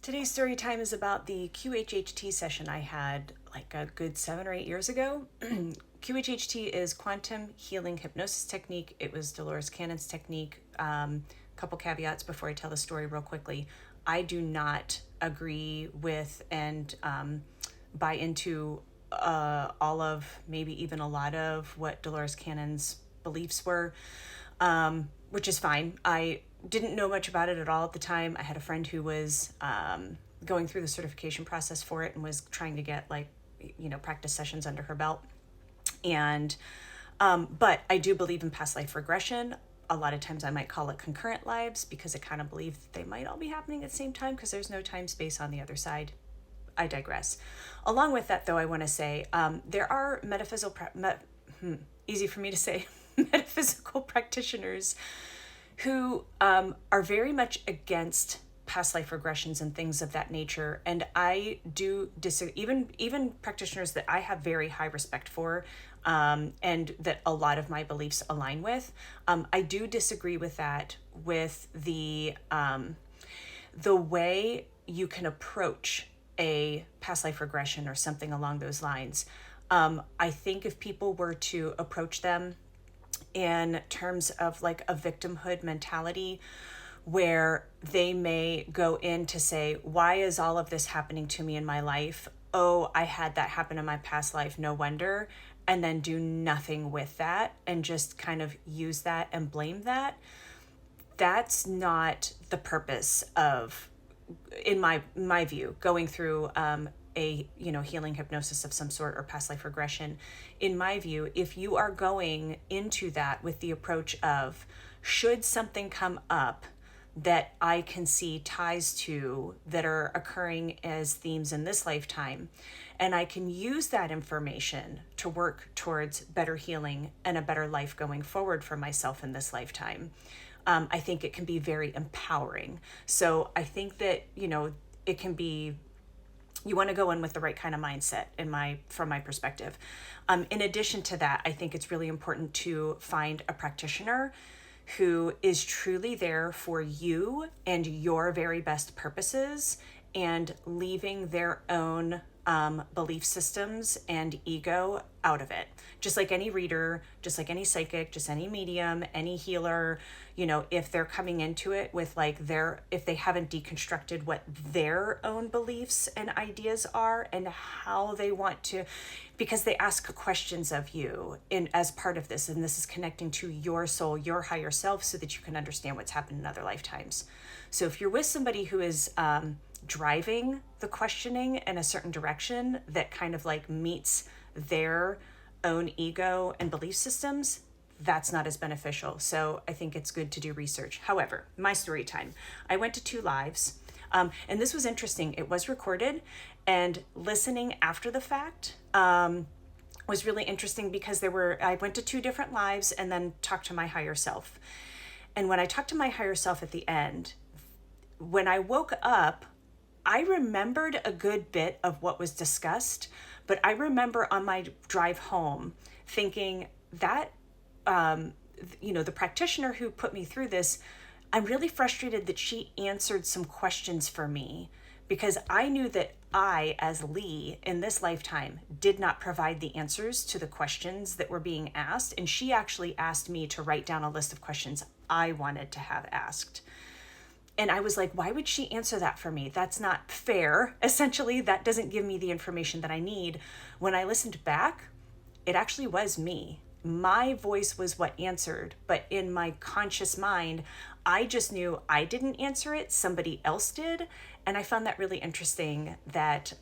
Today's story time is about the QHHT session I had like a good 7 or 8 years ago. QHHT is quantum healing hypnosis technique. It was Dolores Cannon's technique. Couple caveats before I tell the story real quickly. I do not agree with and buy into all of, maybe even a lot of what Dolores Cannon's beliefs were, which is fine. I didn't know much about it at all at the time. I had a friend who was going through the certification process for it and was trying to get practice sessions under her belt. And but I do believe in past life regression. A lot of times I might call it concurrent lives because I kind of believe that they might all be happening at the same time because there's no time space on the other side. I digress. Along with that, though, I want to say there are easy for me to say, metaphysical practitioners who are very much against past life regressions and things of that nature. And I do disagree, even practitioners that I have very high respect for, and that a lot of my beliefs align with. I do disagree with that, with the way you can approach a past life regression or something along those lines. I think if people were to approach them in terms of like a victimhood mentality, where they may go in to say, why is all of this happening to me in my life? Oh, I had that happen in my past life, no wonder. And then do nothing with that and just kind of use that and blame that. That's not the purpose of, in my view, going through a healing hypnosis of some sort or past life regression. In my view, if you are going into that with the approach of, should something come up that I can see ties to that are occurring as themes in this lifetime, and I can use that information to work towards better healing and a better life going forward for myself in this lifetime, I think it can be very empowering. So I think that, it can be, you want to go in with the right kind of mindset from my perspective. In addition to that, I think it's really important to find a practitioner who is truly there for you and your very best purposes, and leaving their own belief systems and ego out of it. Just like any reader, just like any psychic, just any medium, any healer, if they're coming into it with if they haven't deconstructed what their own beliefs and ideas are and how they want to, because they ask questions of you as part of this, and this is connecting to your soul, your higher self, so that you can understand what's happened in other lifetimes. So if you're with somebody who is driving the questioning in a certain direction that kind of meets their own ego and belief systems, that's not as beneficial. So I think it's good to do research. However, my story time, I went to 2 lives, and this was interesting. It was recorded, and listening after the fact was really interesting because I went to 2 different lives and then talked to my higher self. And when I talked to my higher self at the end, when I woke up, I remembered a good bit of what was discussed, but I remember on my drive home thinking that, the practitioner who put me through this, I'm really frustrated that she answered some questions for me, because I knew that I, as Lee, in this lifetime, did not provide the answers to the questions that were being asked. And she actually asked me to write down a list of questions I wanted to have asked. And I was like, why would she answer that for me? That's not fair. Essentially, that doesn't give me the information that I need. When I listened back, it actually was me. My voice was what answered, but in my conscious mind, I just knew I didn't answer it, somebody else did. And I found that really interesting that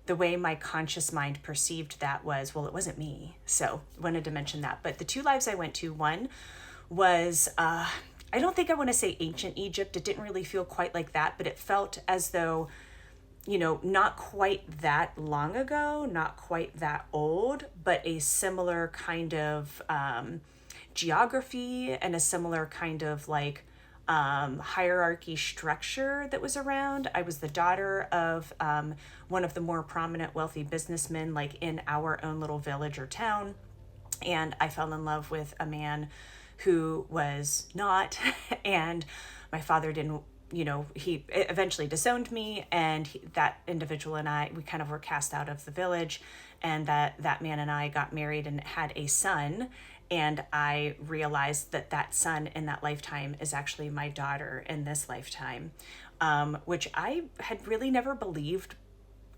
the way my conscious mind perceived that was, well, it wasn't me. So I wanted to mention that. But the 2 lives I went to, one was, I don't think I want to say ancient Egypt. It didn't really feel quite like that, but it felt as though, not quite that long ago, not quite that old, but a similar kind of geography and a similar kind of hierarchy structure that was around. I was the daughter of one of the more prominent wealthy businessmen in our own little village or town. And I fell in love with a man who was not, and my father didn't he eventually disowned me, and that individual and we kind of were cast out of the village, and that man and I got married and had a son. And I realized that son in that lifetime is actually my daughter in this lifetime, which I had really never believed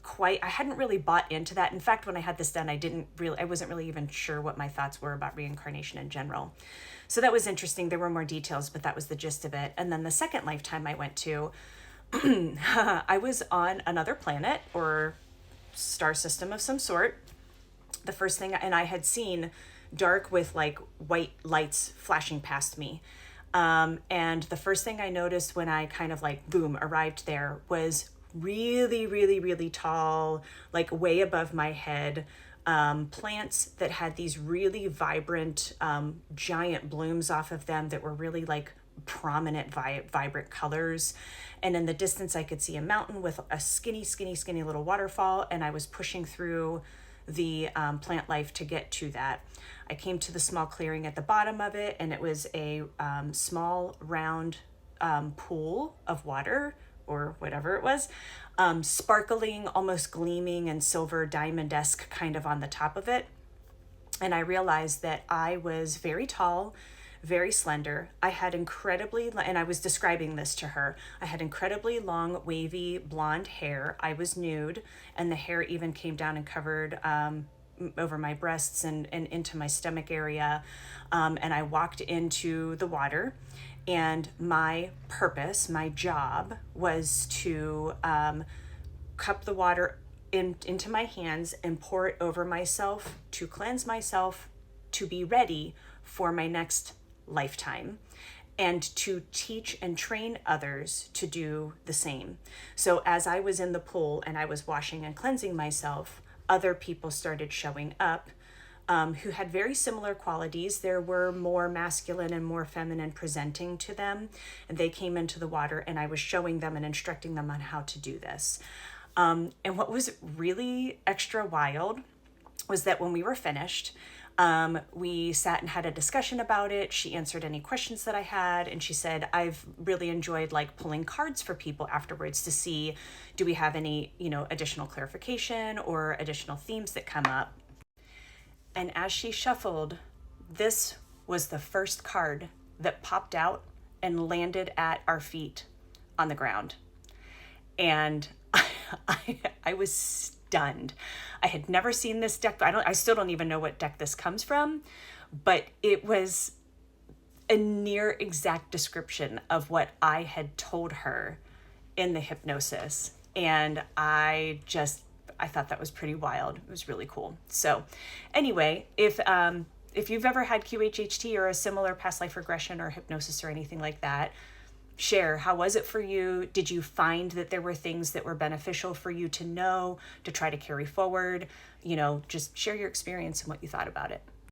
quite. I hadn't really bought into that. In fact, when I had this done, I wasn't really even sure what my thoughts were about reincarnation in general. So that was interesting. There were more details, but that was the gist of it. And then the second lifetime I went to, I was on another planet or star system of some sort. The first thing, and I had seen dark with like white lights flashing past me. And the first thing I noticed when I kind of like, boom, arrived there was really, really, really tall, like way above my head, plants that had these really vibrant, giant blooms off of them that were really like prominent, vibrant colors. And in the distance, I could see a mountain with a skinny, skinny, skinny little waterfall. And I was pushing through the plant life to get to that. I came to the small clearing at the bottom of it, and it was a small, round pool of water, or whatever it was, sparkling, almost gleaming and silver diamond-esque kind of on the top of it. And I realized that I was very tall, very slender. I had and I was describing this to her, I had incredibly long, wavy, blonde hair. I was nude, and the hair even came down and covered over my breasts and into my stomach area. And I walked into the water. And my purpose, my job, was to cup the water into my hands and pour it over myself to cleanse myself, to be ready for my next lifetime, and to teach and train others to do the same. So as I was in the pool and I was washing and cleansing myself, other people started showing up, who had very similar qualities. There were more masculine and more feminine presenting to them, and they came into the water, and I was showing them and instructing them on how to do this. And what was really extra wild was that when we were finished, we sat and had a discussion about it. She answered any questions that I had, and she said, I've really enjoyed like pulling cards for people afterwards to see, do we have any, additional clarification or additional themes that come up? And as she shuffled, this was the first card that popped out and landed at our feet on the ground. And I was stunned. I had never seen this deck. I still don't even know what deck this comes from, but it was a near exact description of what I had told her in the hypnosis. And I thought that was pretty wild. It was really cool. So anyway, if you've ever had QHHT or a similar past life regression or hypnosis or anything like that, share. How was it for you? Did you find that there were things that were beneficial for you to know, to try to carry forward? Just share your experience and what you thought about it.